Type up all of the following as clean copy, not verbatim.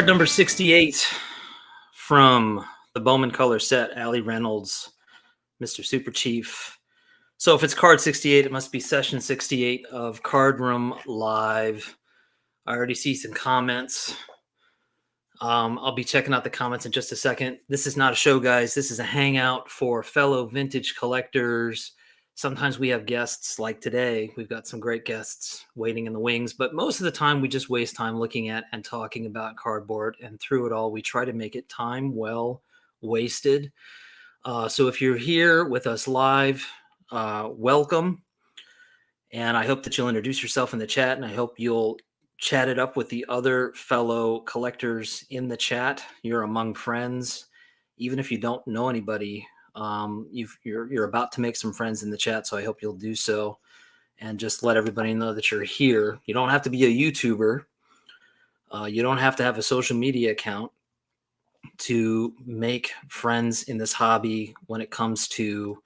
Card number 68 from the Bowman color set, Allie Reynolds, Mr. Super Chief. So if it's card 68, it must be session 68 of Card Room Live. I already see some comments. I'll be checking out the comments in just a second. This is not a show, guys. This is a hangout for fellow vintage collectors. Sometimes we have guests like today. We've got some great guests waiting in the wings, but most of the time we just waste time looking at and talking about cardboard. And through it all, we try to make it time well wasted. So if you're here with us live, welcome. And I hope that you'll introduce yourself in the chat, and I hope you'll chat it up with the other fellow collectors in the chat. You're among friends. Even if you don't know anybody, you're about to make some friends in the chat, so I hope you'll do so. And just let everybody know that you're here. You don't have to be a YouTuber. You don't have to have a social media account to make friends in this hobby when it comes to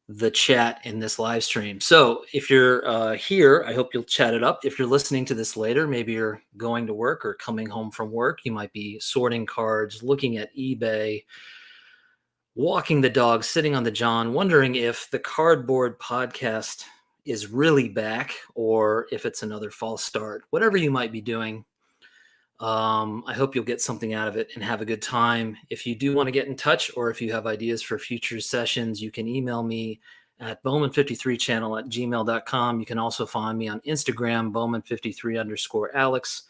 the chat in this live stream. So if you're here, I hope you'll chat it up. If you're listening to this later, maybe you're going to work or coming home from work, you might be sorting cards, looking at eBay, walking the dog, sitting on the john, wondering if the Cardboard podcast is really back or if it's another false start. Whatever you might be doing, I hope you'll get something out of it and have a good time. If you do want to get in touch, or if you have ideas for future sessions, you can email me at bowman53channel@gmail.com. You can also find me on Instagram, bowman53_Alex.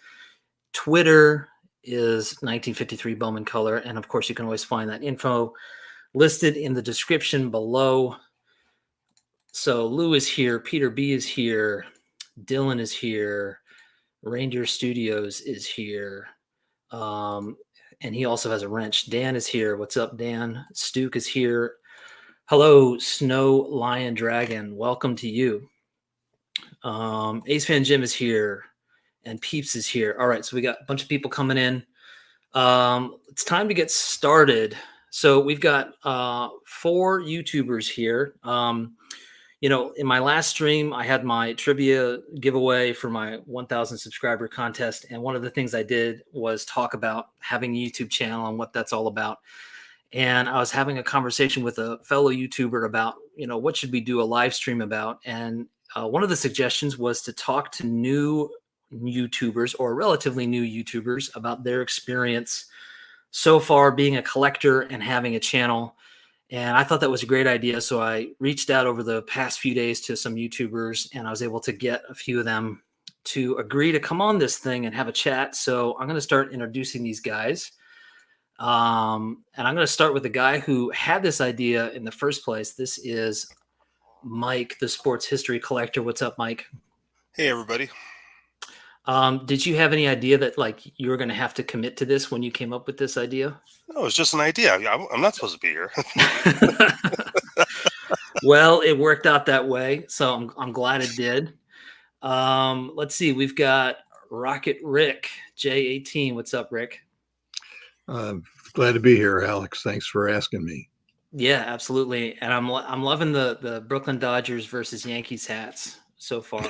Twitter is 1953 Bowman Color. And of course, you can always find that info listed in the description below. So Lou is here, Peter B is here, Dylan is here, Reindeer Studios is here, and he also has a wrench. Dan is here. What's up, Dan? Stuke is here. Hello, Snow Lion Dragon. Welcome to you. Ace Fan Jim is here, and Peeps is here. All right, so we got a bunch of people coming in. It's time to get started. So we've got 4 YouTubers here. In my last stream, I had my trivia giveaway for my 1,000 subscriber contest. And one of the things I did was talk about having a YouTube channel and what that's all about. And I was having a conversation with a fellow YouTuber about, what should we do a live stream about? And one of the suggestions was to talk to new YouTubers or relatively new YouTubers about their experience so far being a collector and having a channel. And I thought that was a great idea. So I reached out over the past few days to some YouTubers, and I was able to get a few of them to agree to come on this thing and have a chat. So I'm going to start introducing these guys. And I'm going to start with the guy who had this idea in the first place. This is Mike, the sports history collector. What's up, Mike? Hey, everybody. Did you have any idea that you were going to have to commit to this when you came up with this idea? No, it was just an idea. I'm not supposed to be here. Well, it worked out that way, so I'm glad it did. Let's see. We've got Rocket Rick, J18. What's up, Rick? Glad to be here, Alex. Thanks for asking me. Yeah, absolutely. And I'm loving the Brooklyn Dodgers versus Yankees hats so far.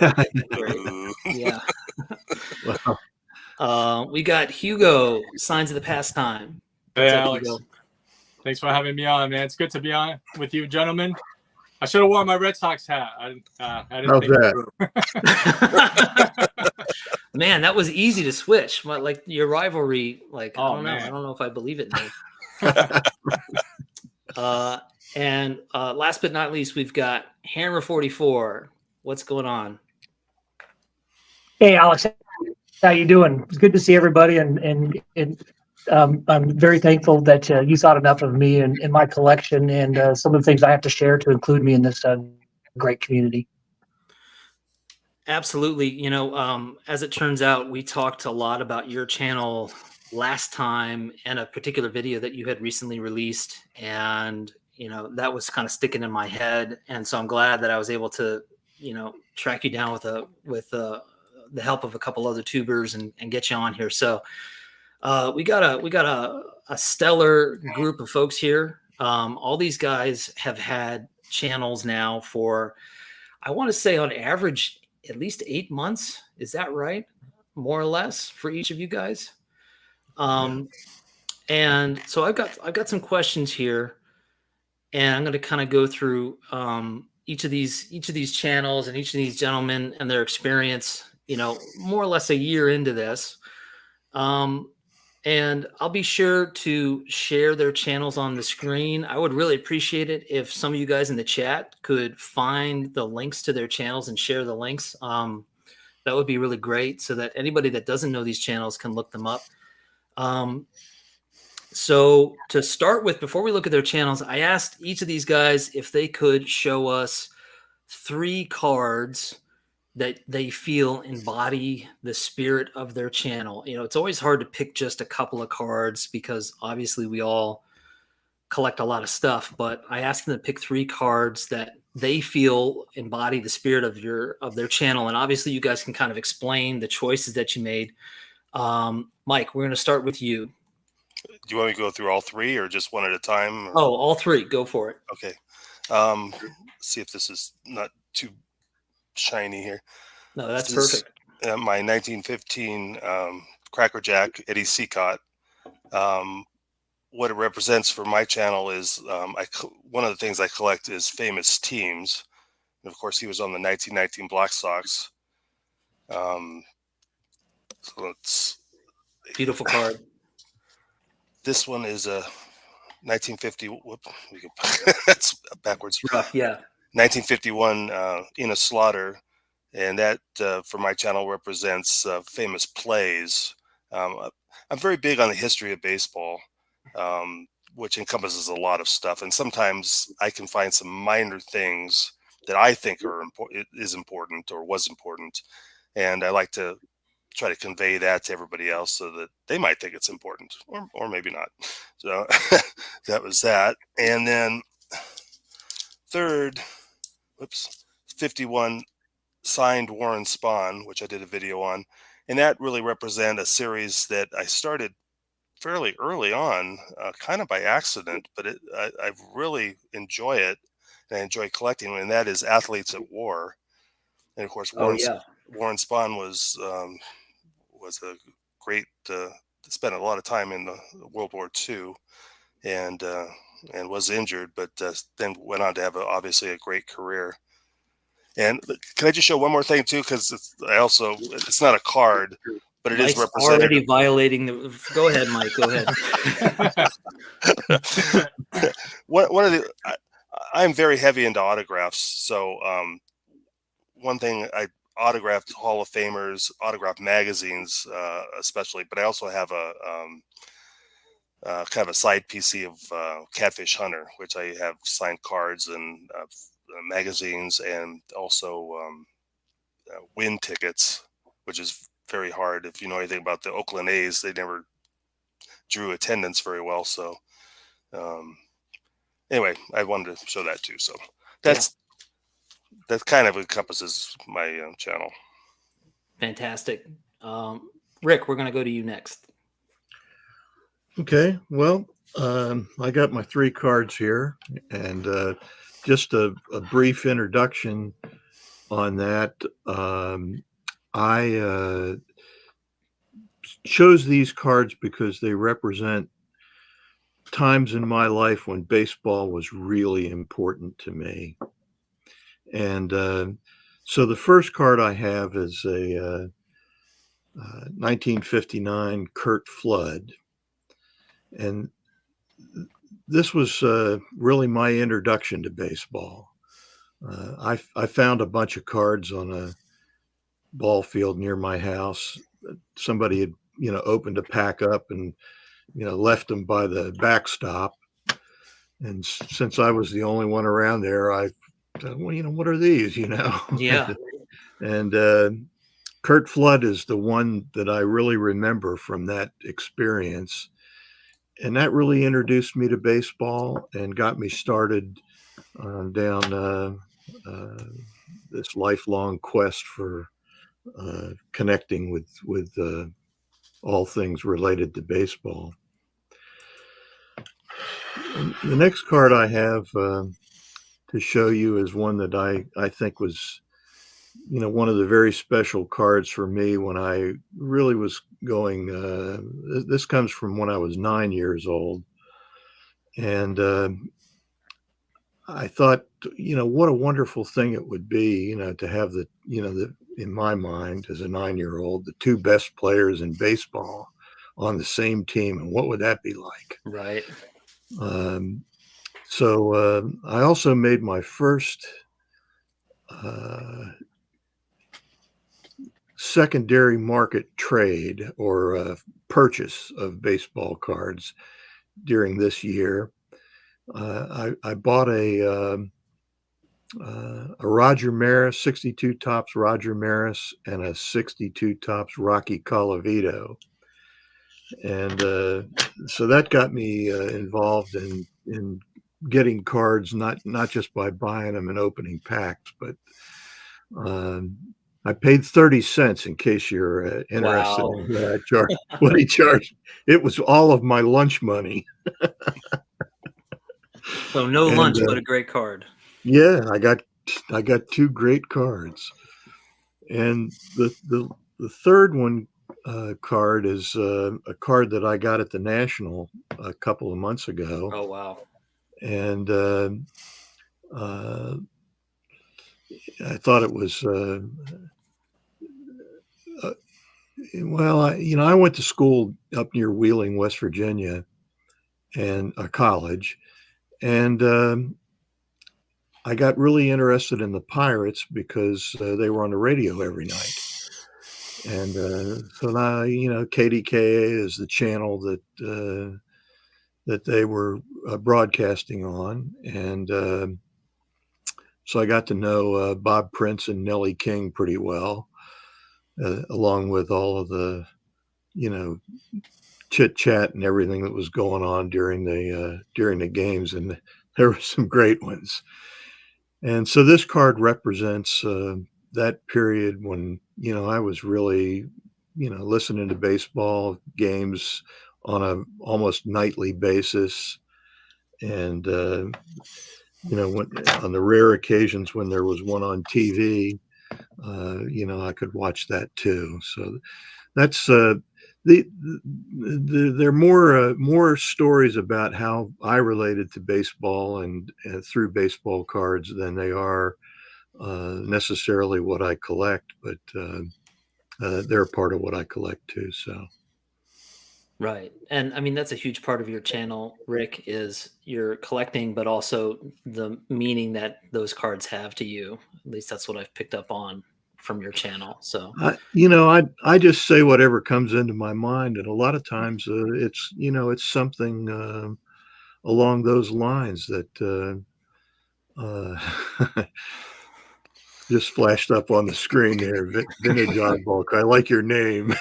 Yeah. We got Hugo, Signs of the Pastime. Hey, Alex. Hugo? Thanks for having me on, man. It's good to be on with you, gentlemen. I should have worn my Red Sox hat. I didn't think that? Man, that was easy to switch. But your rivalry, I don't know if I believe it now. And last but not least, we've got Hammer 44. What's going on? Hey, Alex. How you doing? It's good to see everybody, and I'm very thankful that you thought enough of me and my collection and some of the things I have to share to include me in this great community. Absolutely. As it turns out, we talked a lot about your channel last time and a particular video that you had recently released, and that was kind of sticking in my head, and so I'm glad that I was able to track you down with the help of a couple other tubers and get you on here. So we got a stellar group of folks here. All these guys have had channels now for, I want to say on average, at least 8 months. Is that right? More or less for each of you guys. And so I've got some questions here, and I'm going to kind of go through each of these channels and each of these gentlemen and their experience. More or less a year into this. And I'll be sure to share their channels on the screen. I would really appreciate it if some of you guys in the chat could find the links to their channels and share the links. That would be really great, so that anybody that doesn't know these channels can look them up. So to start with, before we look at their channels, I asked each of these guys if they could show us 3 cards that they feel embody the spirit of their channel. It's always hard to pick just a couple of cards because obviously we all collect a lot of stuff, but I asked them to pick 3 cards that they feel embody the spirit of their channel. And obviously you guys can kind of explain the choices that you made. Mike, we're going to start with you. Do you want me to go through all 3 or just one at a time? Or? Oh, all 3. Go for it. Okay. See if this is not too shiny here. No, that's this perfect. Is, my 1915 Cracker Jack Eddie Seacott. What it represents for my channel is one of the things I collect is famous teams. And of course, he was on the 1919 Black Sox. So let's. Beautiful card. This one is a 1950. Whoop, that's backwards. Rough, yeah. 1951 Ina Slaughter, and that for my channel represents famous plays. I'm very big on the history of baseball, which encompasses a lot of stuff, and sometimes I can find some minor things that I think are is important or was important, and I like to try to convey that to everybody else so that they might think it's important or maybe not. So that was that. And then third, 51 signed Warren Spahn, which I did a video on, and that really represent a series that I started fairly early on, kind of by accident, but I really enjoy it, and I enjoy collecting, and that is Athletes at War. And of course, Warren Spahn was a great, spent a lot of time in the World War II, and was injured, but then went on to have obviously a great career. And can I just show one more thing too? Because it's not a card, but it Mike's is represented. Already violating the. Go ahead, Mike. Go ahead. One of the, I'm very heavy into autographs. So one thing I autographed Hall of Famers, autographed magazines, especially, but I also have a kind of a side PC of Catfish Hunter, which I have signed cards and magazines, and also win tickets, which is very hard. If you know anything about the Oakland A's, they never drew attendance very well. So anyway, I wanted to show that too. So that kind of encompasses my channel. Fantastic. Rick, we're going to go to you next. Okay, well, I got my 3 cards here, and just a brief introduction on that. I chose these cards because they represent times in my life when baseball was really important to me. And so the first card I have is a 1959 Curt Flood. And this was really my introduction to baseball. I found a bunch of cards on a ball field near my house. Somebody had, opened a pack up and, left them by the backstop. And since I was the only one around there, I thought, well, what are these, Yeah. And Curt Flood is the one that I really remember from that experience. And that really introduced me to baseball and got me started down this lifelong quest for connecting with all things related to baseball. And the next card I have to show you is one that I think was one of the very special cards for me when I really was going. This comes from when I was 9 years old, and I thought, what a wonderful thing it would be, to have in my mind as a 9-year-old, the two best players in baseball on the same team, and what would that be like? Right. So I also made my first secondary market trade or purchase of baseball cards during this year. I bought a Roger Maris, 62 tops Roger Maris, and a 62 tops Rocky Colavito. And so that got me involved in getting cards, not just by buying them and opening packs, but I paid 30 cents, in case you're interested Wow. in what he charged. It was all of my lunch money. So no And, lunch, but a great card. Yeah, I got two great cards. And the third one card is a card that I got at the National a couple of months ago. Oh, wow. And I thought it was well, I went to school up near Wheeling, West Virginia, and a college, and I got really interested in the Pirates because they were on the radio every night. And so now, KDKA is the channel that they were broadcasting on, and so I got to know Bob Prince and Nellie King pretty well, along with all of the, chit chat and everything that was going on during the games, and there were some great ones. And so this card represents that period when I was really listening to baseball games on a almost nightly basis, and when, on the rare occasions when there was one on TV, I could watch that too. So that's there are more stories about how I related to baseball and through baseball cards than they are necessarily what I collect, but they're part of what I collect too. So. Right. And I mean, that's a huge part of your channel, Rick, is your collecting, but also the meaning that those cards have to you. At least that's what I've picked up on from your channel. So, I just say whatever comes into my mind. And a lot of times it's something along those lines that just flashed up on the screen there. Vintage Oddball. I like your name.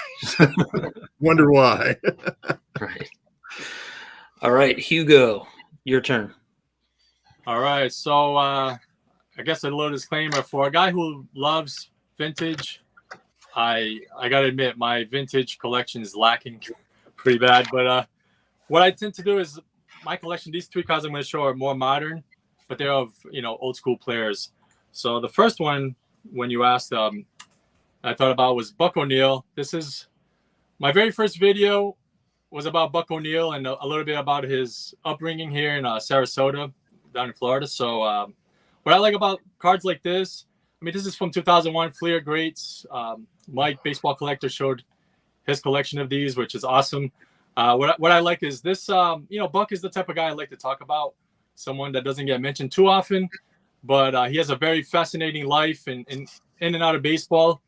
Wonder why. right. All right, Hugo, your turn. All right. So I guess a little disclaimer for a guy who loves vintage. I got to admit, my vintage collection is lacking pretty bad. But what I tend to do is my collection, these three cards I'm going to show are more modern, but they're of, old school players. So the first one, when you asked, I thought about was Buck O'Neil. This is my very first video was about Buck O'Neil and a little bit about his upbringing here in Sarasota, down in Florida. So what I like about cards like this, I mean, this is from 2001, Fleer Greats. Mike, Baseball Collector, showed his collection of these, which is awesome. What I like is this, Buck is the type of guy I like to talk about, someone that doesn't get mentioned too often, but he has a very fascinating life in and out of baseball.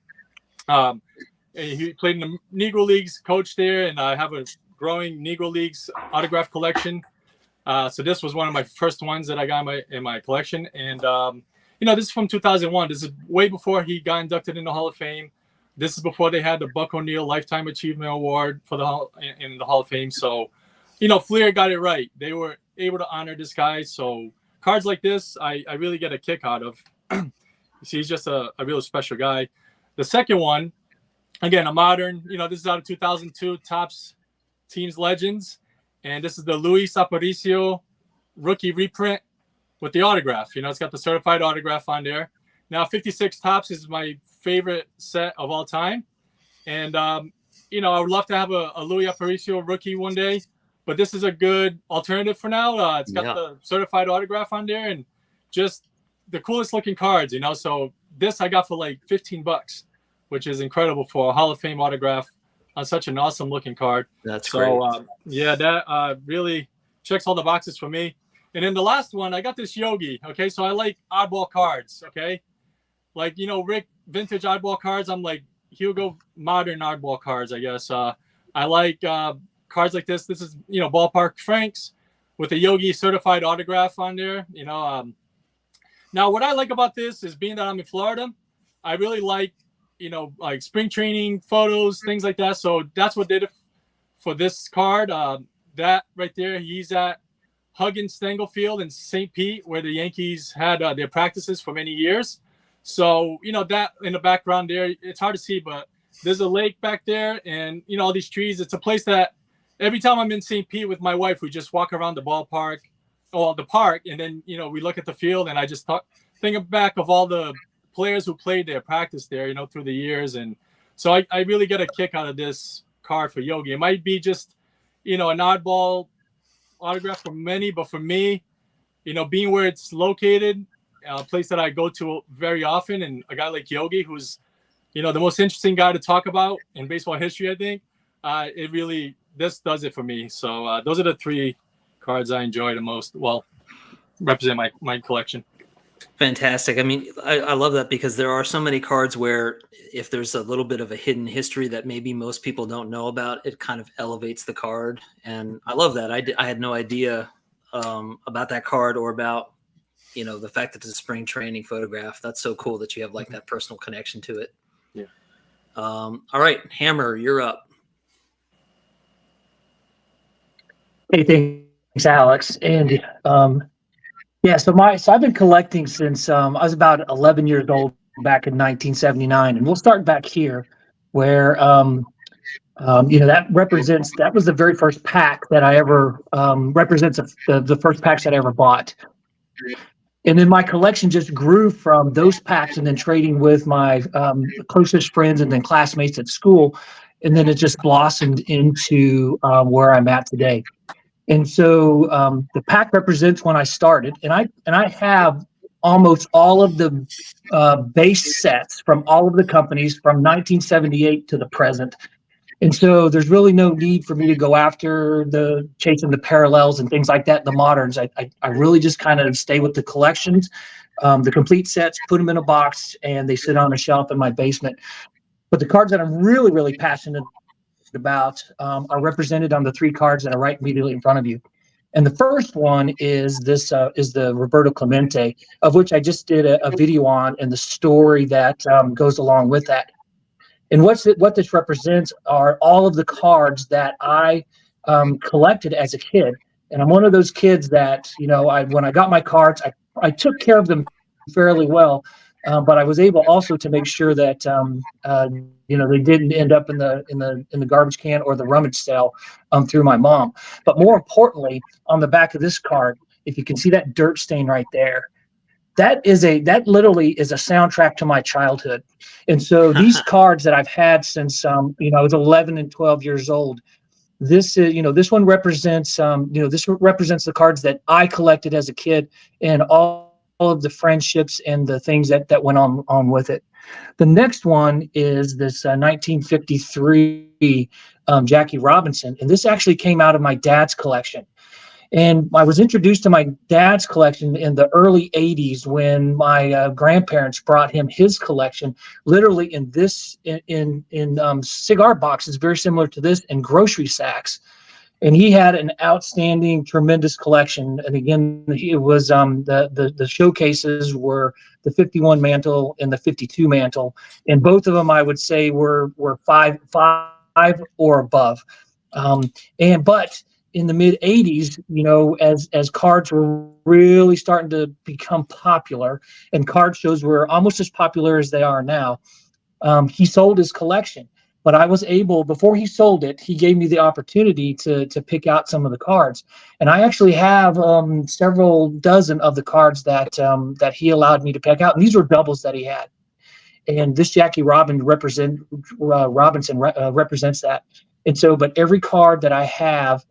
He played in the Negro Leagues, coached there, and I have a growing Negro Leagues autograph collection. So this was one of my first ones that I got in my collection. And, this is from 2001. This is way before he got inducted in the Hall of Fame. This is before they had the Buck O'Neil Lifetime Achievement Award in the Hall of Fame. So, Fleer got it right. They were able to honor this guy. So cards like this, I really get a kick out of. He's just a real special guy. The second one, again, a modern, this is out of 2002, Topps Teams Legends. And this is the Luis Aparicio rookie reprint with the autograph. It's got the certified autograph on there. Now, 56 Tops is my favorite set of all time. And, you know, I would love to have a Louis Aparicio rookie one day, but this is a good alternative for now. It's got the certified autograph on there and just the coolest looking cards, you know. So this I got for like $15, which is incredible for a Hall of Fame autograph on such an awesome looking card. That's great. Yeah, that really checks all the boxes for me. And then the last one, I got this Yogi. Okay, so I like oddball cards. Okay, like, you know, Rick vintage oddball cards. I'm like Hugo modern oddball cards, I guess. I like cards like this. This is, you know, Ballpark Franks with a Yogi certified autograph on there. You know, now what I like about this is, being that I'm in Florida, I really like, you know, like spring training photos, things like that. So that's what did it for this card. That right there, he's at Huggins Stengel Field in St. Pete, where the Yankees had their practices for many years. So, you know, that in the background there, it's hard to see, but there's a lake back there and, you know, all these trees. It's a place that every time I'm in St. Pete with my wife, we just walk around the ballpark or the park. And then, you know, we look at the field and I just think back of all the players who played there, practiced there, you know, through the years. And so I really get a kick out of this card for Yogi. It might be just, you know, an oddball autograph for many, but for me, you know, being where it's located, a place that I go to very often, and a guy like Yogi, who's, you know, the most interesting guy to talk about in baseball history, I think, this does it for me. So those are the three cards I enjoy the most. Well, represent my collection. Fantastic. I mean, I love that, because there are so many cards where if there's a little bit of a hidden history that maybe most people don't know about, it kind of elevates the card. And I love that. I had no idea about that card, or about, you know, the fact that it's a spring training photograph. That's so cool that you have like that personal connection to it. Yeah. All right, Hammer, you're up. Hey, thanks, Alex. And yeah, so I've been collecting since I was about 11 years old back in 1979, and we'll start back here, where you know, that was the very first pack that I ever represents the first packs that I ever bought. And then my collection just grew from those packs, and then trading with my closest friends and then classmates at school. And then it just blossomed into where I'm at today. And so the pack represents when I started, and I have almost all of the base sets from all of the companies from 1978 to the present. And so there's really no need for me to go after chasing the parallels and things like that, the moderns. I really just kind of stay with the collections, the complete sets, put them in a box, and they sit on a shelf in my basement. But the cards that I'm really, really passionate about are represented on the three cards that are right immediately in front of you. And the first one is is the Roberto Clemente, of which I just did a video on, and the story that goes along with that. And what this represents are all of the cards that I collected as a kid. And I'm one of those kids that, you know, when I got my cards, I took care of them fairly well, but I was able also to make sure that you know, they didn't end up in the garbage can or the rummage sale through my mom. But more importantly, on the back of this card, if you can see that dirt stain right there, that literally is a soundtrack to my childhood. And so these cards that I've had since you know, I was 11 and 12 years old, this is, you know, this one represents you know, this represents the cards that I collected as a kid, and all of the friendships and the things that went on with it. The next one is this 1953 Jackie Robinson, and this actually came out of my dad's collection. And I was introduced to my dad's collection in the early 80s when my grandparents brought him his collection, literally in cigar boxes, very similar to this, and grocery sacks. And he had an outstanding, tremendous collection. And again, it was the showcases were the 51 mantle and the 52 mantle, and both of them I would say were five or above. But in the mid 80s, you know, as cards were really starting to become popular, and card shows were almost as popular as they are now, he sold his collection. but I was able, before he sold it, he gave me the opportunity to pick out some of the cards, and I actually have several dozen of the cards that he allowed me to pick out, and these were doubles that he had. And this Jackie Robinson represents that. And so, but every card that I have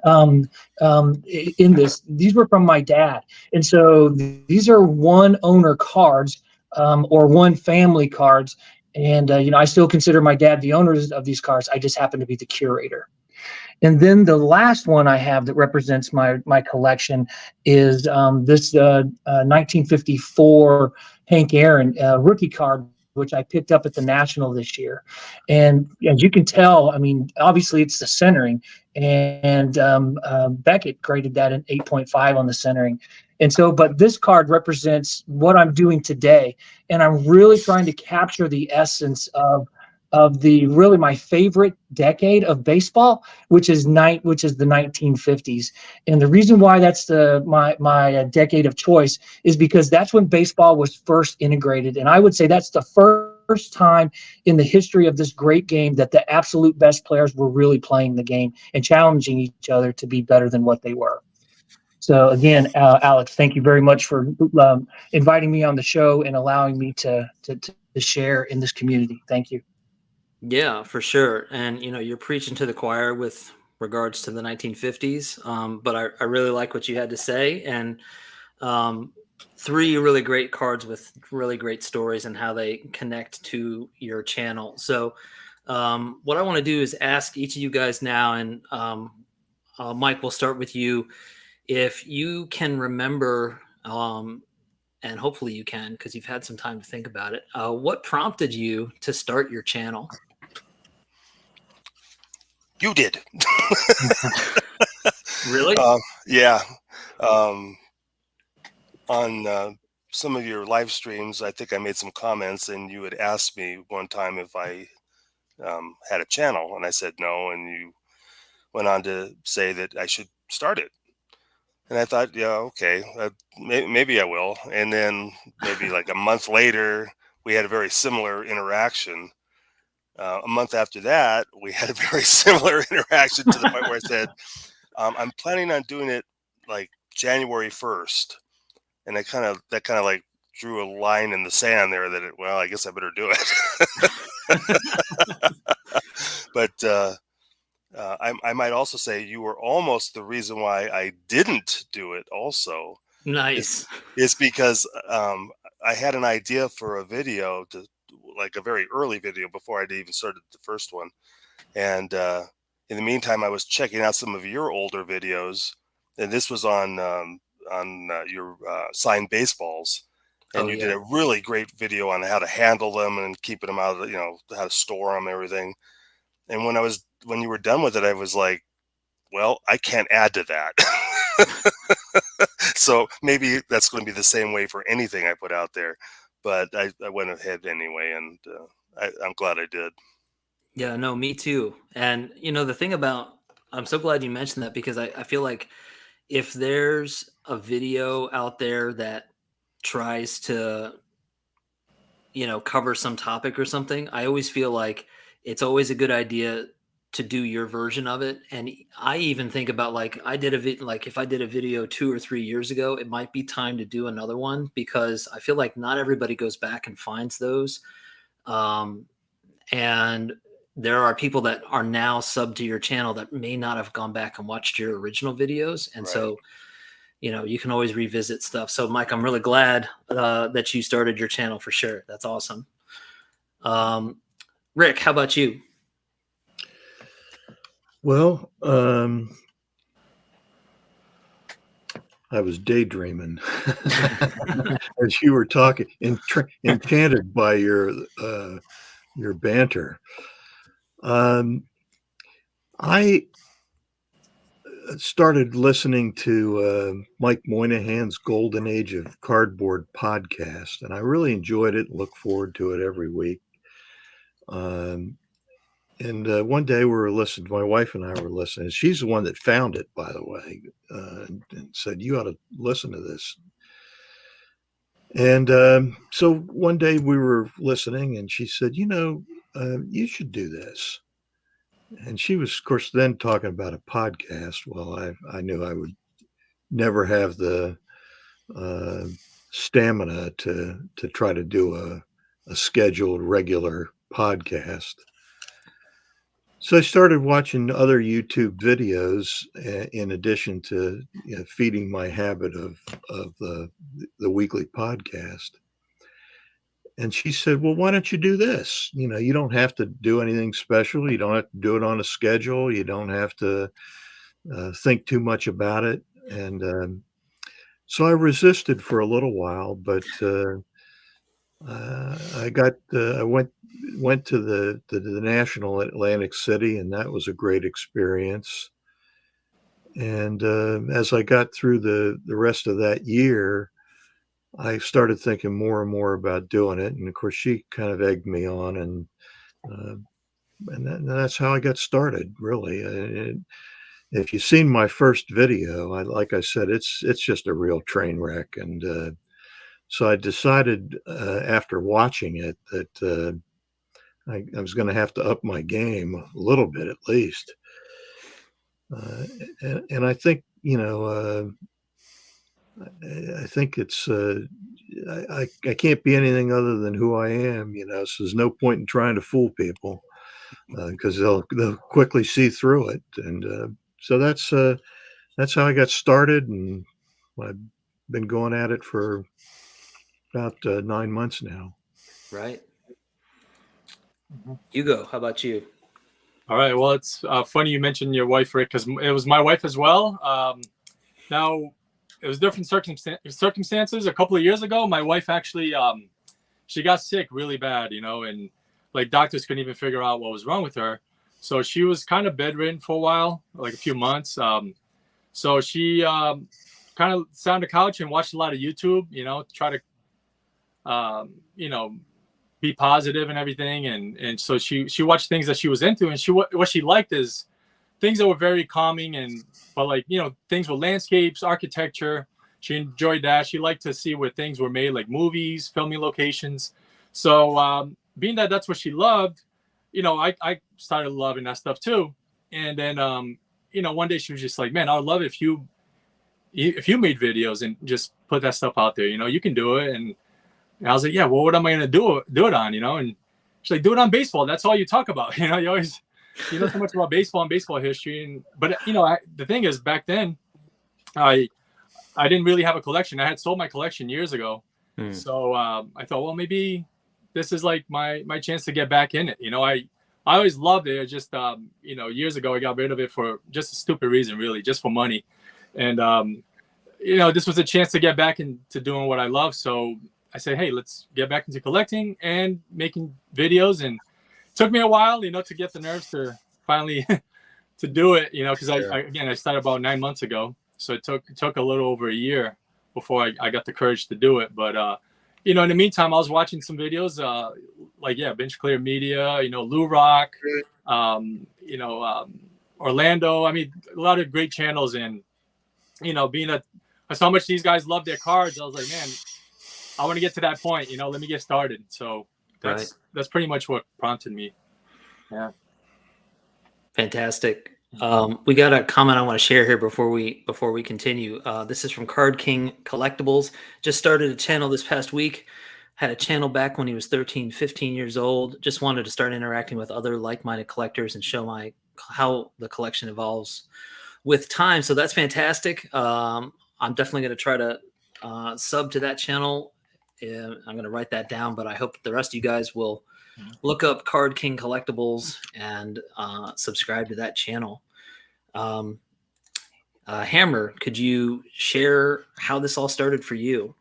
in this, these were from my dad. And so these are one owner cards, or one family cards. And, I still consider my dad the owners of these cards. I just happen to be the curator. And then the last one I have that represents my collection is this 1954 Hank Aaron rookie card, which I picked up at the National this year. And as you can tell, I mean, obviously it's the centering, and Beckett graded that an 8.5 on the centering. And so, but this card represents what I'm doing today, and I'm really trying to capture the essence of the really my favorite decade of baseball, which is the 1950s. And the reason why that's my decade of choice is because that's when baseball was first integrated, and I would say that's the first time in the history of this great game that the absolute best players were really playing the game and challenging each other to be better than what they were. So again, Alex, thank you very much for inviting me on the show and allowing me to share in this community. Thank you. Yeah, for sure. And you're preaching to the choir with regards to the 1950s. But I really like what you had to say, and three really great cards with really great stories and how they connect to your channel. So what I want to do is ask each of you guys now, and Mike, we'll start with you. If you can remember, and hopefully you can, because you've had some time to think about it, what prompted you to start your channel? You did. Really? Yeah. On some of your live streams, I think I made some comments, and you had asked me one time if I had a channel, and I said no, and you went on to say that I should start it. And I thought, yeah, okay, maybe I will. And then maybe like a month later, we had a very similar interaction. A month after that, we had a very similar interaction to the point where I said, I'm planning on doing it like January 1st. And that kind of like drew a line in the sand there that, well, I guess I better do it. But I might also say you were almost the reason why I didn't do it also. Nice. Is because I had an idea for a video, like a very early video before I'd even started the first one. And in the meantime, I was checking out some of your older videos, and this was on your signed baseballs. And you did a really great video on how to handle them and keeping them out of, how to store them and everything. And when you were done with it, I was like, well, I can't add to that. So maybe that's going to be the same way for anything I put out there. But I went ahead anyway, and I'm glad I did. Yeah, no, me too. And the thing about, I'm so glad you mentioned that, because I feel like if there's a video out there that tries to, cover some topic or something, I always feel like it's always a good idea to do your version of it. And I even think about, like, if I did a video 2 or 3 years ago, it might be time to do another one, because I feel like not everybody goes back and finds those. And there are people that are now sub to your channel that may not have gone back and watched your original videos. And Right. so, you can always revisit stuff. So Mike, I'm really glad that you started your channel, for sure. That's awesome. Rick, how about you? Well, I was daydreaming as you were talking, enchanted by your banter. I started listening to Mike Moynihan's Golden Age of Cardboard podcast, and I really enjoyed it and look forward to it every week. And one day we were listening, my wife and I were listening. She's the one that found it, by the way, and said, you ought to listen to this. And so one day we were listening, and she said, you should do this. And she was, of course, then talking about a podcast. Well, I knew I would never have the stamina to try to do a scheduled regular podcast. So I started watching other YouTube videos in addition to feeding my habit of the weekly podcast. And she said, "Well, why don't you do this? You don't have to do anything special. You don't have to do it on a schedule. You don't have to think too much about it." And so I resisted for a little while, but I went to the National Atlantic City, and that was a great experience. And as I got through the rest of that year, I started thinking more and more about doing it. And of course, she kind of egged me on, and that's how I got started. Really, if you've seen my first video, like I said, it's just a real train wreck. And so I decided after watching it that I was going to have to up my game a little bit at least. And I think, I think it's, I can't be anything other than who I am, so there's no point in trying to fool people because they'll quickly see through it. And so that's how I got started. And I've been going at it for about 9 months now. Right. Hugo, how about you? All right. Well, it's funny you mentioned your wife, Rick, because it was my wife as well. Now, it was different circumstances. A couple of years ago, my wife actually, she got sick really bad, and like doctors couldn't even figure out what was wrong with her. So she was kind of bedridden for a while, like a few months. So she kind of sat on the couch and watched a lot of YouTube, try to, be positive and everything. And so she watched things that she was into, and what she liked is things that were very calming but like, things with landscapes, architecture. She enjoyed that. She liked to see where things were made, like movies, filming locations. So being that that's what she loved, I started loving that stuff too. And then, one day she was just like, "Man, I would love if you made videos and just put that stuff out there. You can do it." And I was like, "Yeah, well, what am I going to do it on?" And she's like, "Do it on baseball. That's all you talk about." You always, so much about baseball and baseball history. But the thing is, back then, I didn't really have a collection. I had sold my collection years ago. So I thought, well, maybe this is like my chance to get back in it. I always loved it. It's just, years ago, I got rid of it for just a stupid reason, really, just for money. And, this was a chance to get back into doing what I love. So I said, hey, let's get back into collecting and making videos. And it took me a while, to get the nerves to finally to do it, because I started about 9 months ago. So it took a little over a year before I got the courage to do it. But, in the meantime, I was watching some videos Bench Clear Media, Lou Rock, Orlando. I mean, a lot of great channels. And, being I saw how much these guys love their cards. I was like, man, I want to get to that point, let me get started. So that's pretty much what prompted me. Yeah. Fantastic. We got a comment I want to share here before we continue. This is from Card King Collectibles. Just started a channel this past week. Had a channel back when he was 13, 15 years old. Just wanted to start interacting with other like-minded collectors and show how the collection evolves with time. So that's fantastic. I'm definitely going to try to sub to that channel. I'm going to write that down, but I hope the rest of you guys will look up Card King Collectibles and subscribe to that channel. Hammer, could you share how this all started for you?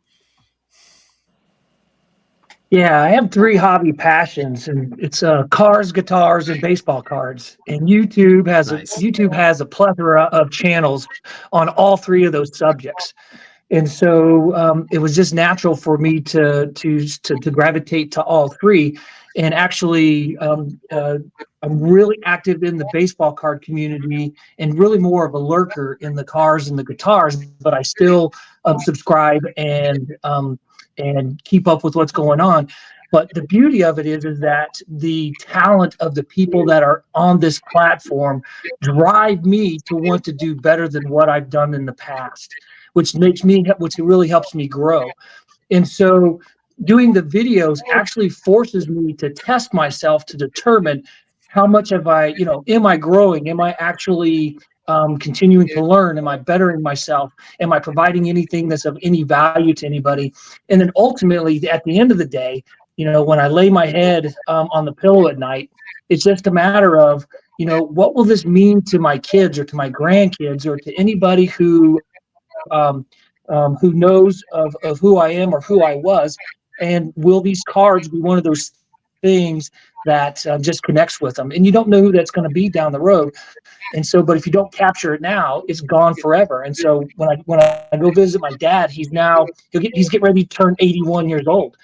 Yeah, I have 3 hobby passions, and it's cars, guitars, and baseball cards. And YouTube has a plethora of channels on all 3 of those subjects. And so it was just natural for me to gravitate to all 3. And actually, I'm really active in the baseball card community and really more of a lurker in the cars and the guitars. But I still subscribe and keep up with what's going on. But the beauty of it is that the talent of the people that are on this platform drive me to want to do better than what I've done in the past, which really helps me grow. And so doing the videos actually forces me to test myself to determine how much have I, am I growing? Am I actually continuing to learn? Am I bettering myself? Am I providing anything that's of any value to anybody? And then ultimately, at the end of the day, when I lay my head on the pillow at night, it's just a matter of, what will this mean to my kids or to my grandkids or to anybody um, who knows of who I am or who I was, and will these cards be one of those things that just connects with them? And you don't know who that's going to be down the road. And so, but if you don't capture it now, it's gone forever. And so when I go visit my dad, he's getting ready to turn 81 years old.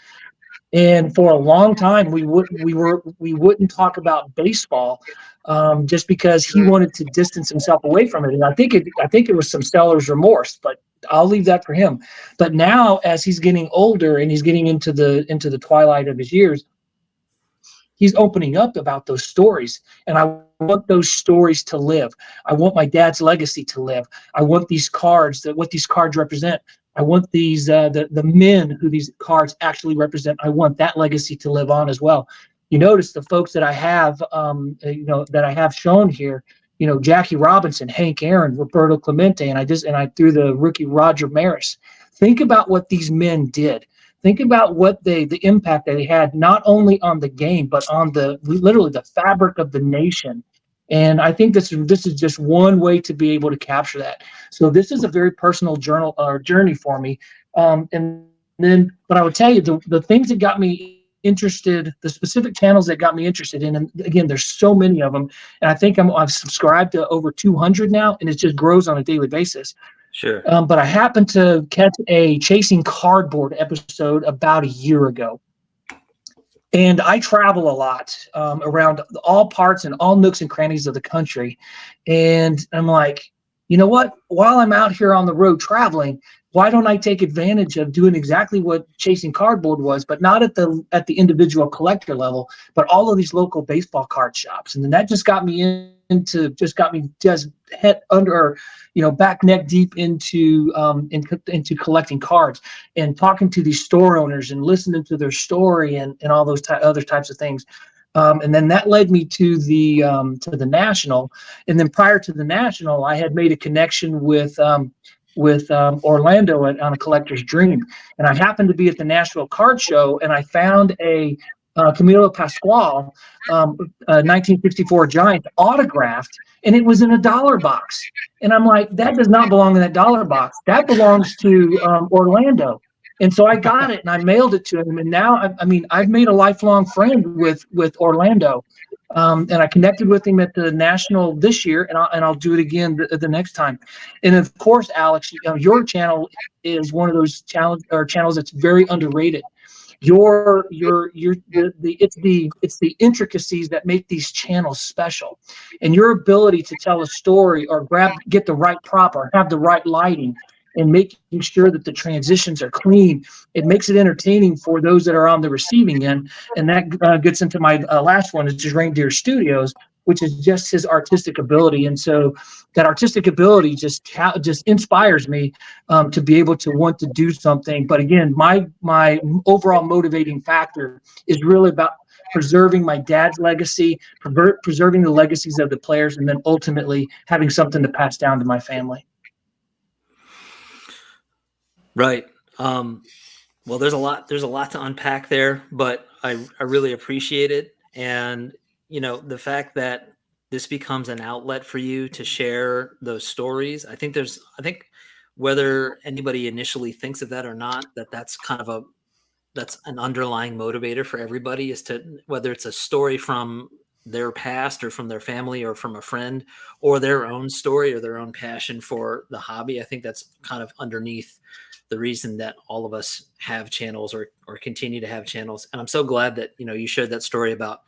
And for a long time, we wouldn't talk about baseball, just because he wanted to distance himself away from it. And I think it was some seller's remorse, but I'll leave that for him. But now, as he's getting older and he's getting into the twilight of his years, he's opening up about those stories, and I want those stories to live. I want my dad's legacy to live. I want what these cards represent. I want these the men who these cards actually represent. I want that legacy to live on as well. You notice the folks that I have, that I have shown here. Jackie Robinson, Hank Aaron, Roberto Clemente, and I threw the rookie Roger Maris. Think about what these men did. Think about the impact that they had, not only on the game, but on literally the fabric of the nation. And I think this is just one way to be able to capture that. So this is a very personal journey for me. But I would tell you the things that got me interested, the specific channels that got me interested in, and again, there's so many of them, and I think I've subscribed to over 200 now, and it just grows on a daily basis. Sure. But I happened to catch a Chasing Cardboard episode about a year ago. And I travel a lot around all parts and all nooks and crannies of the country. And I'm like, you know what? While I'm out here on the road traveling, why don't I take advantage of doing exactly what Chasing Cardboard was, but not at the individual collector level, but all of these local baseball card shops. And then that just got me head under, back neck deep into collecting cards and talking to these store owners and listening to their story and all those other types of things. And then that led me to the National. And then prior to the National, I had made a connection with Orlando on a collector's dream. And I happened to be at the Nashville Card Show, and I found a Camilo Pascual 1964 Giant autographed, and it was in a dollar box. And I'm like, that does not belong in that dollar box. That belongs to Orlando. And so I got it and I mailed it to him. And now, I've made a lifelong friend with Orlando. And I connected with him at the National this year, and I'll do it again the next time. And of course, Alex, your channel is one of those channels that's very underrated. It's the intricacies that make these channels special, and your ability to tell a story or get the right prop or have the right lighting and making sure that the transitions are clean. It makes it entertaining for those that are on the receiving end. And that gets into my last one, is just Reindeer Studios, which is just his artistic ability. And so that artistic ability just inspires me to be able to want to do something. But again, my overall motivating factor is really about preserving my dad's legacy, preserving the legacies of the players, and then ultimately having something to pass down to my family. Right. Well, there's a lot to unpack there, but I really appreciate it. And, the fact that this becomes an outlet for you to share those stories. I think whether anybody initially thinks of that or not, that's an underlying motivator for everybody, is to, whether it's a story from their past or from their family or from a friend, or their own story or their own passion for the hobby. I think that's kind of underneath the reason that all of us have channels or continue to have channels. And I'm so glad that, you shared that story about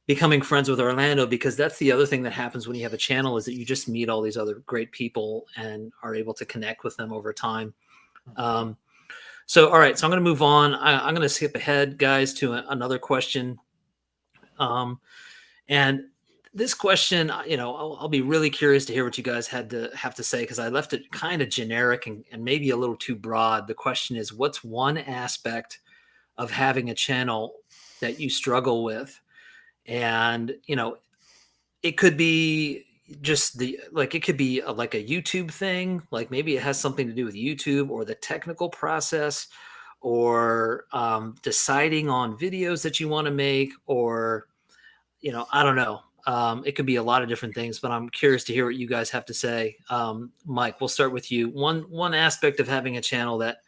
becoming friends with Orlando, because that's the other thing that happens when you have a channel, is that you just meet all these other great people and are able to connect with them over time. So, all right. So I'm going to move on. I'm going to skip ahead, guys, to another question. And this question, I'll be really curious to hear what you guys have to say, because I left it kind of generic and maybe a little too broad. The question is, what's one aspect of having a channel that you struggle with? And, it could be just it could be like a YouTube thing, like maybe it has something to do with YouTube or the technical process, or deciding on videos that you want to make, or, I don't know. It could be a lot of different things, but I'm curious to hear what you guys have to say. Mike, we'll start with you. One aspect of having a channel that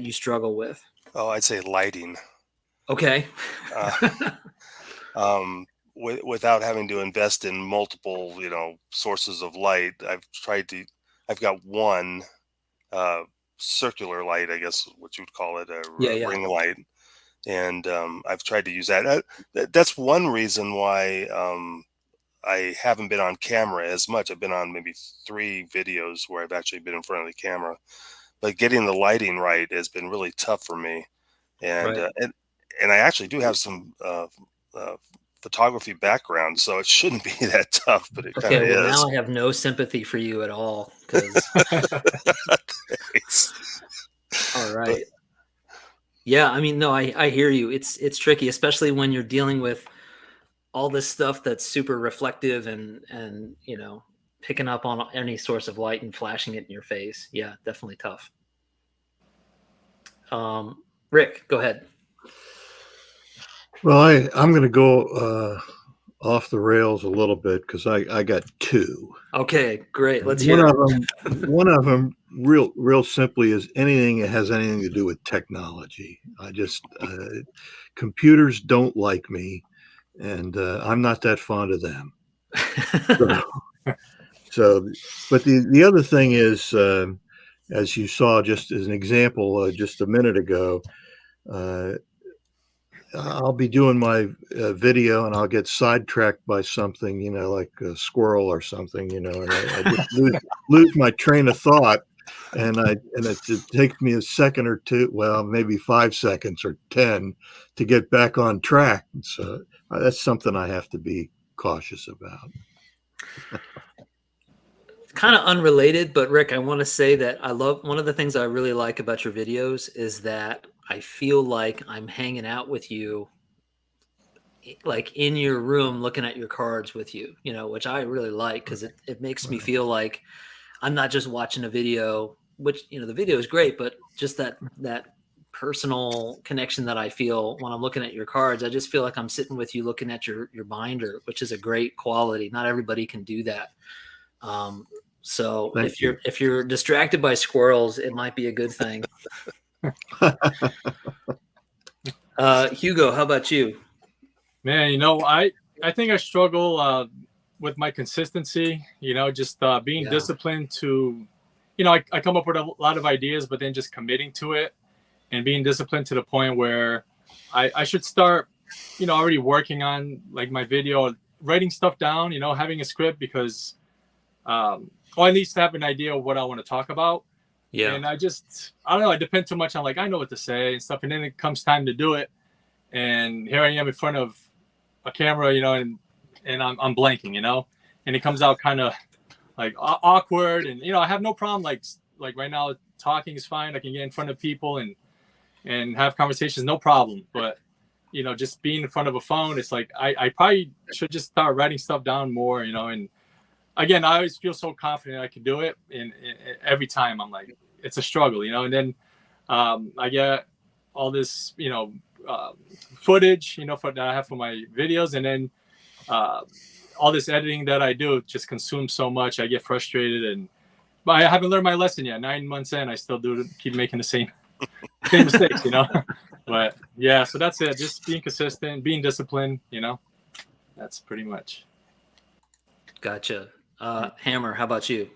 you struggle with. Oh, I'd say lighting. Okay. Without having to invest in multiple, sources of light, I've got one circular light, I guess what you would call it, a Yeah. ring light. And I've tried to use that. That's one reason why I haven't been on camera as much. I've been on maybe 3 videos where I've actually been in front of the camera. But getting the lighting right has been really tough for me. And Right. And I actually do have some photography background, so it shouldn't be that tough, but it kind of Okay, well, is. now I have no sympathy for you at all, because all right. Yeah, I mean, no, I hear you. It's tricky, especially when you're dealing with all this stuff that's super reflective and picking up on any source of light and flashing it in your face. Yeah, definitely tough. Rick, go ahead. Well, I'm going to go off the rails a little bit, because I got 2. Okay, great. Let's hear it. One of them, real simply, is anything that has anything to do with technology. I just computers don't like me, and I'm not that fond of them. But the other thing is, as you saw, just as an example, just a minute ago, I'll be doing my video and I'll get sidetracked by something, like a squirrel or something, and I just lose my train of thought, and it takes me a second or two, well, maybe 5 seconds or 10 to get back on track. And so that's something I have to be cautious about. Kind of unrelated, but Rick, I want to say that one of the things I really like about your videos is that I feel like I'm hanging out with you, like in your room, looking at your cards with you, which I really like, because it makes me feel like I'm not just watching a video, which, the video is great, but just that personal connection that I feel when I'm looking at your cards. I just feel like I'm sitting with you looking at your binder, which is a great quality. Not everybody can do that. So if you're distracted by squirrels, it might be a good thing. Hugo, how about you? Man, I think I struggle with my consistency, just being disciplined to, I come up with a lot of ideas, but then just committing to it and being disciplined to the point where I should start, already working on like my video, writing stuff down, having a script, because or at least have an idea of what I want to talk about. Yeah. And I don't know, I depend too much on I know what to say and stuff. And then it comes time to do it. And here I am in front of a camera, and I'm blanking, and it comes out kind of like awkward. And, I have no problem. Like right now, talking is fine. I can get in front of people and have conversations, no problem. But, just being in front of a phone, it's like, I probably should just start writing stuff down more, and again, I always feel so confident I can do it. And every time I'm like, it's a struggle, and then I get all this, footage, that I have for my videos. And then all this editing that I do just consumes so much. I get frustrated, but I haven't learned my lesson yet. 9 months in, I still keep making the same mistakes, But yeah, so that's it. Just being consistent, being disciplined, that's pretty much. Gotcha. Hammer, how about you?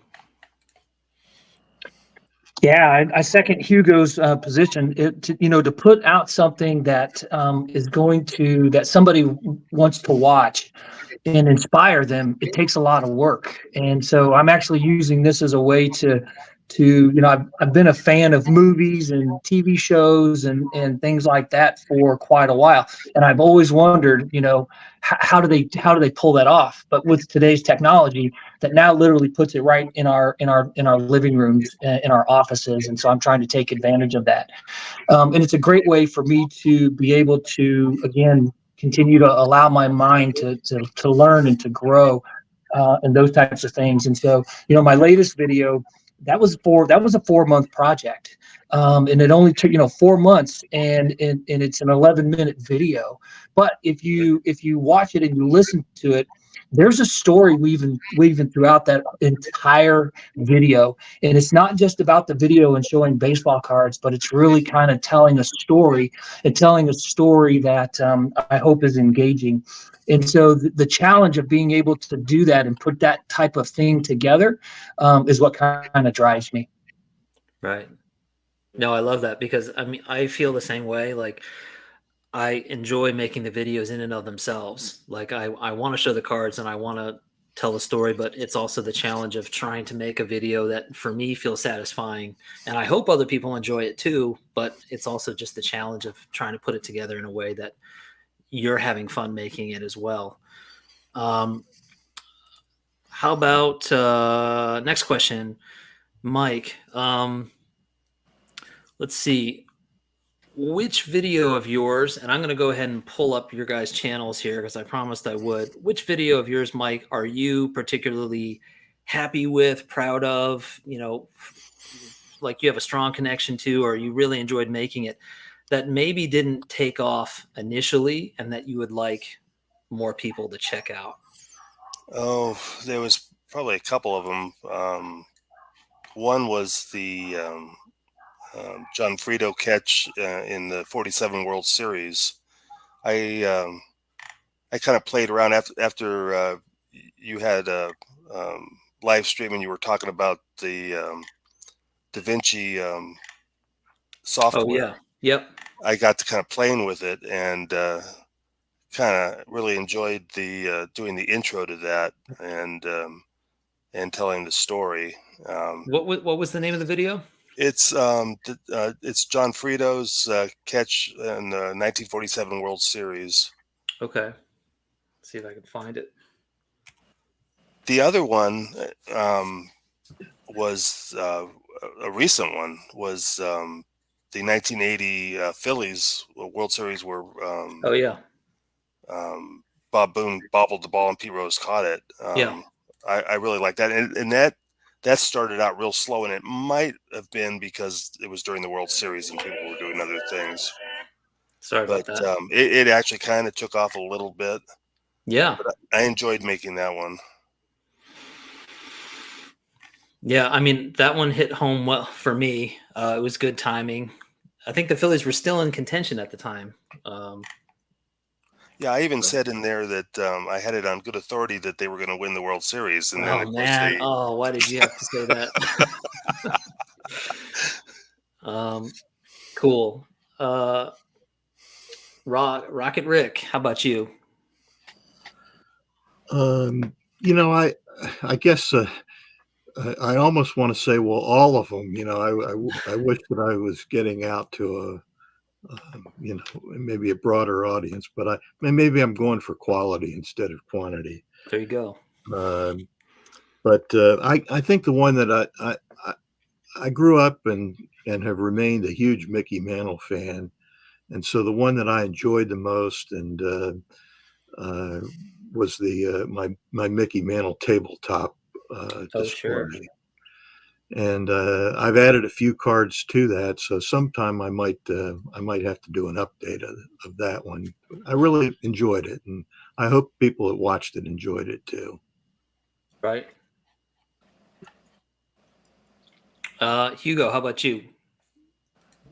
Yeah, I second Hugo's position. To put out something that is that somebody wants to watch and inspire them, it takes a lot of work. And so I'm actually using this as a way to to, I've been a fan of movies and TV shows and things like that for quite a while. And I've always wondered, how do they pull that off? But with today's technology that now literally puts it right in our living rooms, in our offices. And so I'm trying to take advantage of that. And it's a great way for me to be able to, again, continue to allow my mind to learn and to grow, and those types of things. And so, my latest video, that was a 4-month project. And it only took, 4 months, and it's an 11-minute video. But if you watch it and you listen to it, there's a story weaving throughout that entire video. And it's not just about the video and showing baseball cards, but it's really kind of telling a story that I hope is engaging. And so the challenge of being able to do that and put that type of thing together is what kind of drives me. Right. No, I love that, because I mean, I feel the same way. Like, I enjoy making the videos in and of themselves. Like, I want to show the cards and I want to tell the story, but it's also the challenge of trying to make a video that for me feels satisfying. And I hope other people enjoy it too, but it's also just the challenge of trying to put it together in a way that you're having fun making it as well. How about next question, Mike? Let's see. Which video of yours, and I'm going to go ahead and pull up your guys' channels here because I promised I would. Which video of yours, Mike, are you particularly happy with, proud of, like you have a strong connection to, or you really enjoyed making it, that maybe didn't take off initially and that you would like more people to check out? Oh, there was probably a couple of them. One was the John Frito catch in the '47 World Series. I kind of played around after you had a live stream and you were talking about the Da Vinci software. Oh, yeah. Yep. I got to kind of playing with it and kind of really enjoyed the doing the intro to that and telling the story. What was the name of the video? It's John Frito's catch in the 1947 World Series. Okay. Let's see if I can find it. The other one was a recent one, was the 1980 Phillies World Series where Oh, yeah. Bob Boone bobbled the ball and Pete Rose caught it. Yeah. I really like that. And that started out real slow, and it might have been because it was during the World Series and people were doing other things. Sorry But about that. it actually kind of took off a little bit. Yeah. But I enjoyed making that one. Yeah, I mean, that one hit home well for me. It was good timing. I think the Phillies were still in contention at the time. Yeah, I even said in there that I had it on good authority that they were going to win the World Series. And then, Oh, of course, man. Oh, why did you have to say that? Cool. Rocket Rick, how about you? I guess I almost want to say, well, all of them. I wish that I was getting out to maybe a broader audience, but maybe I'm going for quality instead of quantity. There you go. But I think the one that I grew up and have remained a huge Mickey Mantle fan, and so the one that I enjoyed the most and was the my Mickey Mantle tabletop display. Sure. And I've added a few cards to that, so sometime I might have to do an update of that one. I really enjoyed it, and I hope people that watched it enjoyed it too. Right. Hugo, how about you?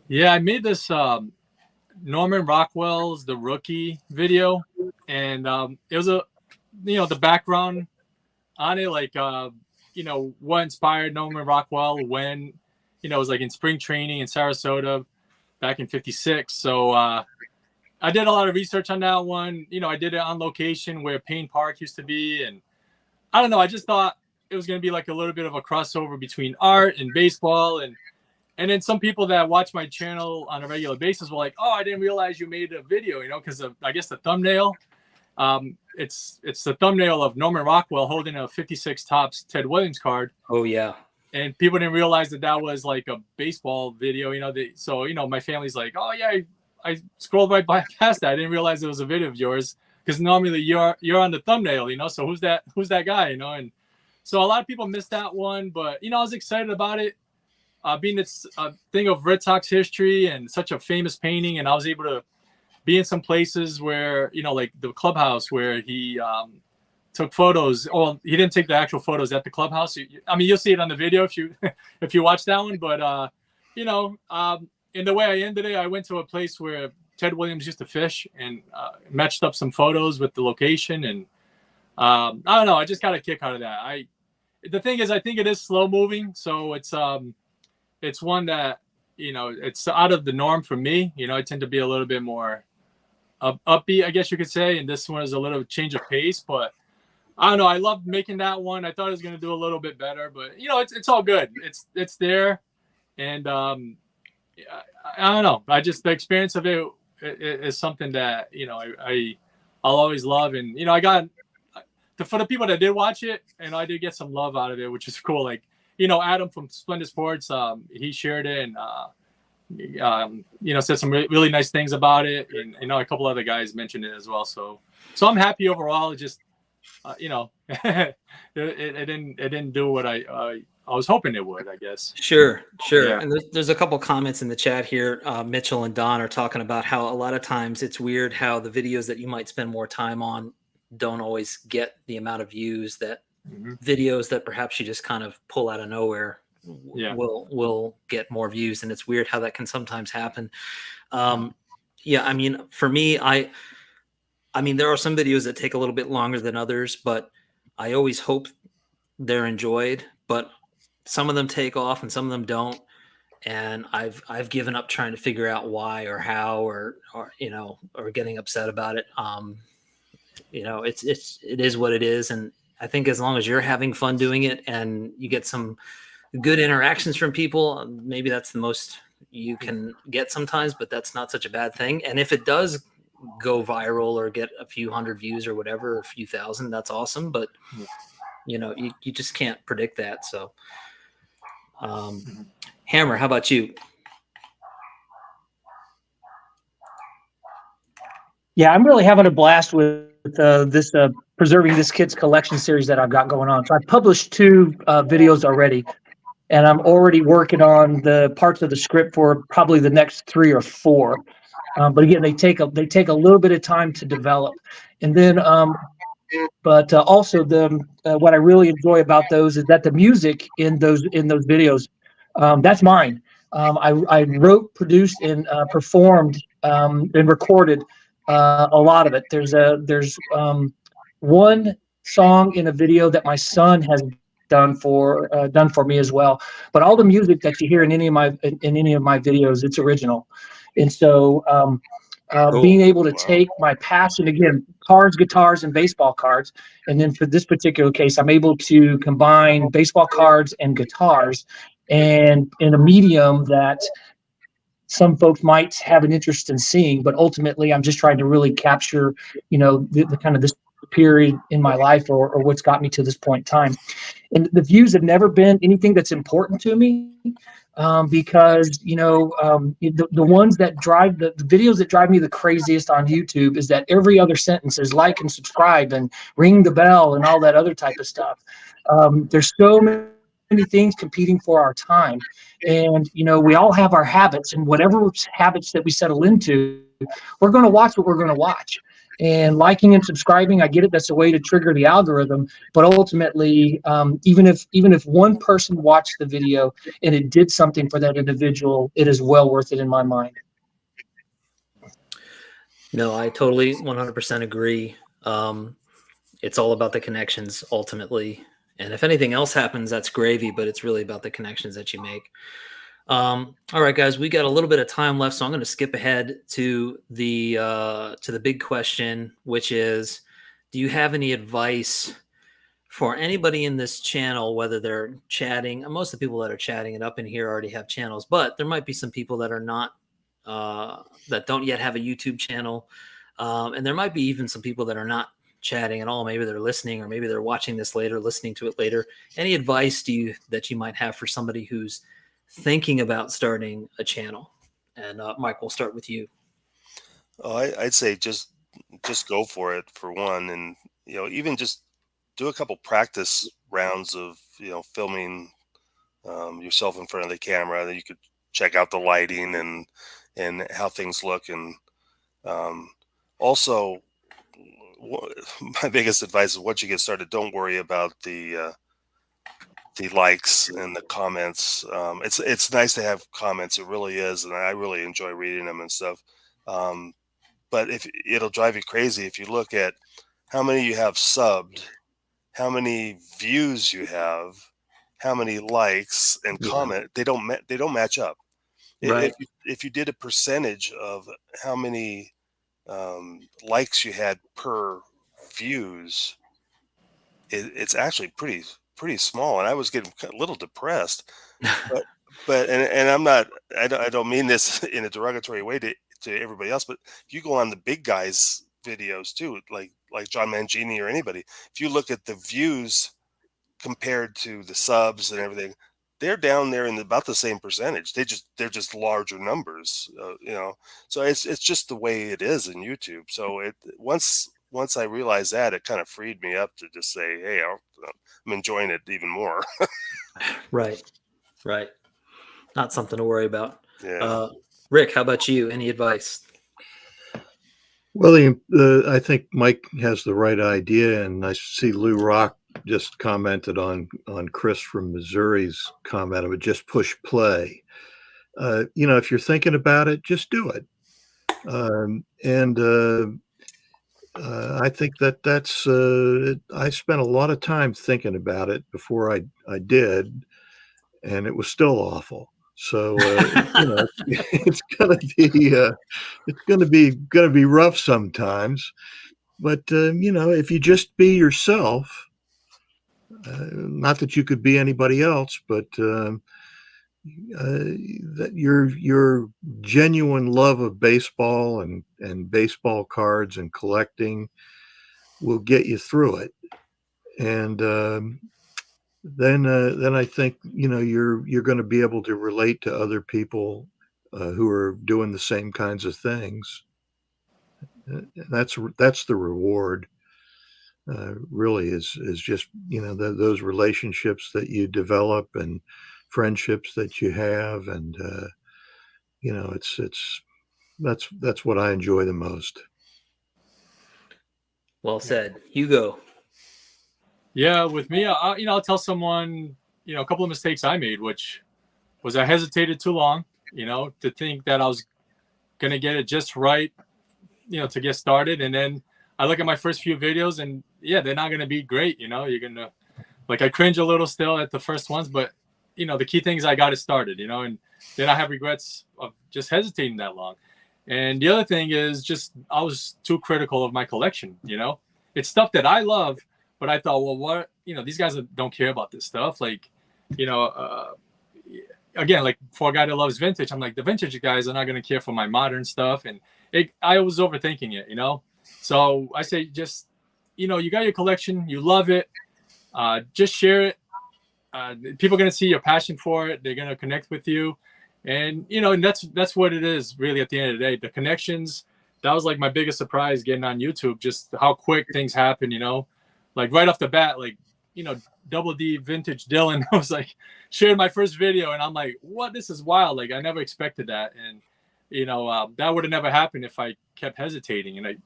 Yeah, I made this Norman Rockwell's The Rookie video, and it was the background on it, like what inspired Norman Rockwell when it was like in spring training in Sarasota back in '56. So I did a lot of research on that one. I did it on location where Payne Park used to be, and I don't know, I just thought it was going to be like a little bit of a crossover between art and baseball. And then some people that watch my channel on a regular basis were like, oh, I didn't realize you made a video, because I guess the thumbnail, it's the thumbnail of Norman Rockwell holding a 56 Topps Ted Williams card. Oh yeah. And people didn't realize that was like a baseball video, so my family's like, oh yeah, I scrolled right past that. I didn't realize it was a video of yours, because normally you're on the thumbnail, so who's that guy, and so a lot of people missed that one, but I was excited about it, being this thing of Red Sox history and such a famous painting, and I was able to be in some places where like the clubhouse where he took photos. Well, he didn't take the actual photos at the clubhouse. You'll see it on the video if you watch that one. But in the way I ended it, I went to a place where Ted Williams used to fish and matched up some photos with the location. And I don't know. I just got a kick out of that. The thing is, I think it is slow moving, so it's one that it's out of the norm for me. I tend to be a little bit more upbeat, I guess you could say, and this one is a little change of pace, but. I don't know. I loved making that one. I thought it was going to do a little bit better, but it's all good. It's there, and I don't know. The experience of it is something that I'll always love, and I got for the people that did watch it, and I did get some love out of it, which is cool. Like Adam from Splendid Sports, he shared it and said some really nice things about it, and a couple other guys mentioned it as well. So I'm happy overall. It just it didn't do what I was hoping it would, I guess. Sure. Yeah. And there's a couple comments in the chat here. Mitchell and Don are talking about how a lot of times it's weird how the videos that you might spend more time on don't always get the amount of views that videos that perhaps you just kind of pull out of nowhere will get more views. And it's weird how that can sometimes happen. For me, there are some videos that take a little bit longer than others, but I always hope they're enjoyed. But some of them take off and some of them don't. And I've given up trying to figure out why or how or getting upset about it. It is what it is. And I think as long as you're having fun doing it and you get some good interactions from people, maybe that's the most you can get sometimes, but that's not such a bad thing. And if it does go viral or get a few hundred views or whatever, or a few thousand, that's awesome. But you just can't predict that. So Hammer, how about you? Yeah, I'm really having a blast with this preserving this kid's collection series that I've got going on. So I published 2 videos already, and I'm already working on the parts of the script for probably the next 3 or 4. But again, they take a little bit of time to develop, and then but also what I really enjoy about those is that the music in those videos, that's mine. I wrote, produced, and performed and recorded a lot of it. There's one song in a video that my son has done for me as well. But all the music that you hear in any of my videos, it's original. And so being able to take my passion, again, cards, guitars, and baseball cards, and then for this particular case, I'm able to combine baseball cards and guitars, and in a medium that some folks might have an interest in seeing, but ultimately I'm just trying to really capture, the kind of this period in my life or what's got me to this point in time. And the views have never been anything that's important to me, because the ones that drive the videos that drive me the craziest on YouTube is that every other sentence is like and subscribe and ring the bell and all that other type of stuff. There's so many things competing for our time, and we all have our habits, and whatever habits that we settle into, we're going to watch what we're going to watch. And liking and subscribing, I get it, that's a way to trigger the algorithm. But ultimately, even if one person watched the video and it did something for that individual, it is well worth it in my mind. No, I totally 100% agree. It's all about the connections ultimately. And if anything else happens, that's gravy, but it's really about the connections that you make. All right, guys, we got a little bit of time left, so I'm going to skip ahead to the big question, which is, do you have any advice for anybody in this channel, whether they're chatting, most of the people that are chatting it up in here already have channels, but there might be some people that are not, that don't yet have a YouTube channel. And there might be even some people that are not chatting at all. Maybe they're listening, or maybe they're watching this later, listening to it later. Any advice that you might have for somebody who's thinking about starting a channel? And Mike, we'll start with you. Oh, I'd say just go for it, for one, and even just do a couple practice rounds of filming yourself in front of the camera. Then you could check out the lighting and how things look, and also my biggest advice is, once you get started, don't worry about the likes and the comments. It's nice to have comments, it really is, and I really enjoy reading them and stuff. But if it'll drive you crazy if you look at how many you have subbed, how many views you have, how many likes and comment. They don't match up. Right. If you did a percentage of how many likes you had per views, it's actually pretty small, and I was getting a little depressed. And I'm not. I don't mean this in a derogatory way to everybody else, but if you go on the big guys' videos too, like John Mangini or anybody, if you look at the views compared to the subs and everything, they're down there in about the same percentage. They're just larger numbers, So it's just the way it is in YouTube. So once I realized that, it kind of freed me up to just say, hey, I'm enjoying it even more. Right. Not something to worry about. Yeah. Rick, how about you? Any advice? Well, I think Mike has the right idea, and I see Lou Rock just commented on Chris from Missouri's comment of it. Just push play. If you're thinking about it, just do it. I think that's. I spent a lot of time thinking about it before I did, and it was still awful. So it's gonna be rough sometimes. But if you just be yourself, not that you could be anybody else, but that your genuine love of baseball and baseball cards and collecting will get you through it. And then I think you're going to be able to relate to other people who are doing the same kinds of things. That's the reward. Really is just those relationships that you develop and friendships that you have, and that's what I enjoy the most. Well said. Hugo. Yeah, with me, I'll tell someone, a couple of mistakes I made, which was I hesitated too long, to think that I was going to get it just right, to get started. And then I look at my first few videos and they're not going to be great. You're going to, I cringe a little still at the first ones, but the key thing is I got it started, and then I have regrets of just hesitating that long. And the other thing is just, I was too critical of my collection. It's stuff that I love, but I thought, well, what, these guys don't care about this stuff. Again, like for a guy that loves vintage, I'm like, the vintage guys are not going to care for my modern stuff. And I was overthinking it, So I say, just, you got your collection, you love it, just share it. People are going to see your passion for it. They're going to connect with you. And, and that's what it is really at the end of the day. The connections, that was like my biggest surprise getting on YouTube, just how quick things happen, like right off the bat, like, Double D Vintage Dylan was like shared my first video, and I'm like, what? This is wild. Like, I never expected that. And, that would have never happened if I kept hesitating. And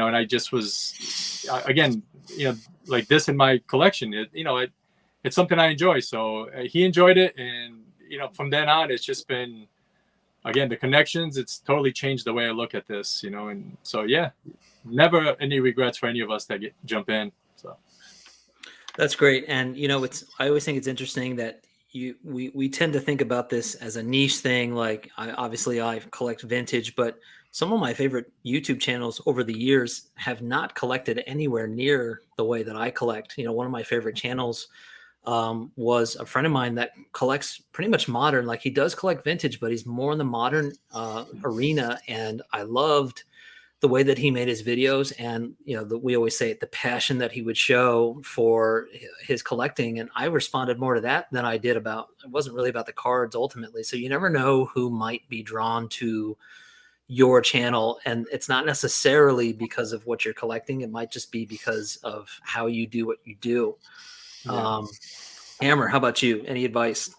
I just was, again, like this in my collection, it's something I enjoy. So he enjoyed it. And, from then on, it's just been, again, the connections, it's totally changed the way I look at this, and so, never any regrets for any of us that jump in. So that's great. And, I always think it's interesting that we tend to think about this as a niche thing. Like, I collect vintage, but some of my favorite YouTube channels over the years have not collected anywhere near the way that I collect. You know, one of my favorite channels was a friend of mine that collects pretty much modern. Like, he does collect vintage, but he's more in the modern arena. And I loved the way that he made his videos, and we always say it, the passion that he would show for his collecting. And I responded more to that than I did it wasn't really about the cards ultimately. So you never know who might be drawn to your channel, and it's not necessarily because of what you're collecting. It might just be because of how you do what you do. Yeah. Hammer, how about you? Any advice?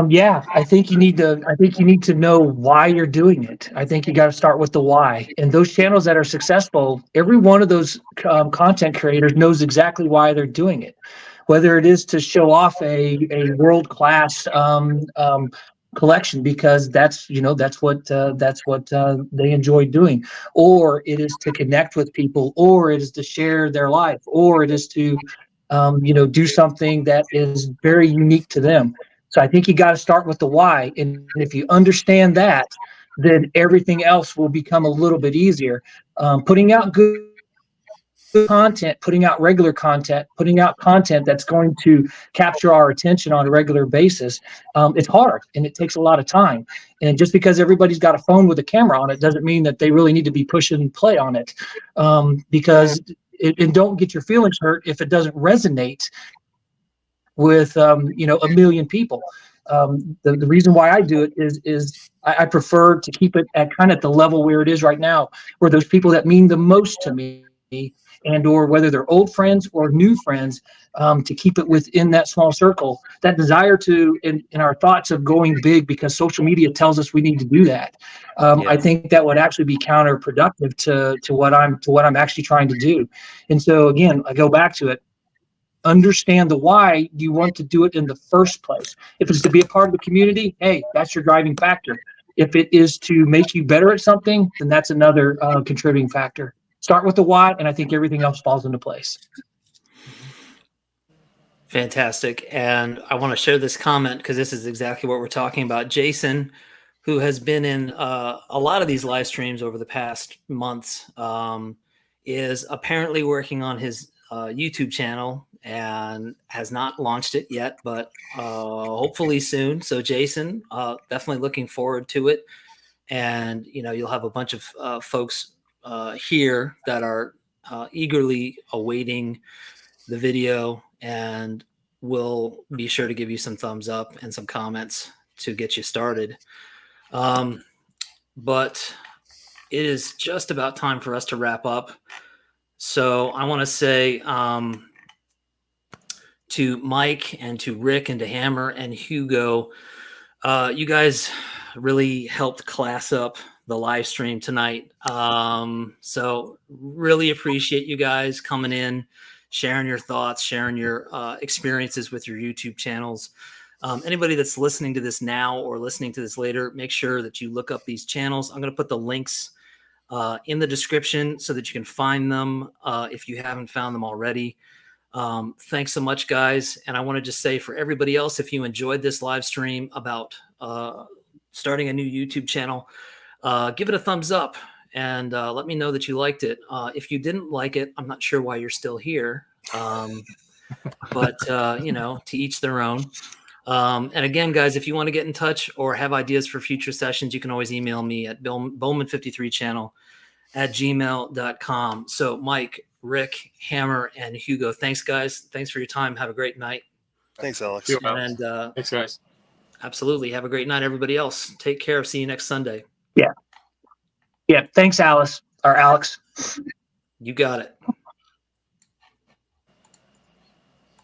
Yeah, I think you need to know why you're doing it. I think you got to start with the why. And those channels that are successful, every one of those content creators knows exactly why they're doing it. Whether it is to show off a world class collection because that's what they enjoy doing, or it is to connect with people, or it is to share their life, or it is to do something that is very unique to them. So I think you got to start with the why. And if you understand that, then everything else will become a little bit easier. Putting out good content, putting out regular content, putting out content that's going to capture our attention on a regular basis, it's hard and it takes a lot of time. And just because everybody's got a phone with a camera on it doesn't mean that they really need to be pushing play on it, because and don't get your feelings hurt if it doesn't resonate with a million people. The reason why I do it is I prefer to keep it at kind of the level where it is right now, where those people that mean the most to me, and or whether they're old friends or new friends, to keep it within that small circle. That desire to in our thoughts of going big because social media tells us we need to do that. I think that would actually be counterproductive to what I'm actually trying to do. And so again, I go back to it. Understand the why you want to do it in the first place. If it's to be a part of the community, hey, that's your driving factor. If it is to make you better at something, then that's another contributing factor. Start with the why, and I think everything else falls into place. Fantastic. And I want to share this comment because this is exactly what we're talking about. Jason, who has been in a lot of these live streams over the past months, is apparently working on his YouTube channel and has not launched it yet, but hopefully soon. So Jason, definitely looking forward to it. And, you'll have a bunch of folks here that are eagerly awaiting the video, and we'll be sure to give you some thumbs up and some comments to get you started. But it is just about time for us to wrap up. So I want to say to Mike and to Rick and to Hammer and Hugo, you guys really helped class up the live stream tonight. So really appreciate you guys coming in, sharing your thoughts, sharing your experiences with your YouTube channels. Anybody that's listening to this now or listening to this later, make sure that you look up these channels. I'm going to put the links in the description so that you can find them if you haven't found them already. Thanks so much, guys. And I want to just say for everybody else, if you enjoyed this live stream about starting a new YouTube channel, give it a thumbs up and let me know that you liked it. If you didn't like it, I'm not sure why you're still here. But to each their own. And again, guys, if you want to get in touch or have ideas for future sessions, you can always email me at bowman53channel@gmail.com. So Mike, Rick, Hammer, and Hugo, thanks, guys. Thanks for your time. Have a great night. Thanks, Alex. And Thanks, guys. Absolutely. Have a great night, everybody else. Take care. See you next Sunday. Yeah. Thanks, Alex. You got it.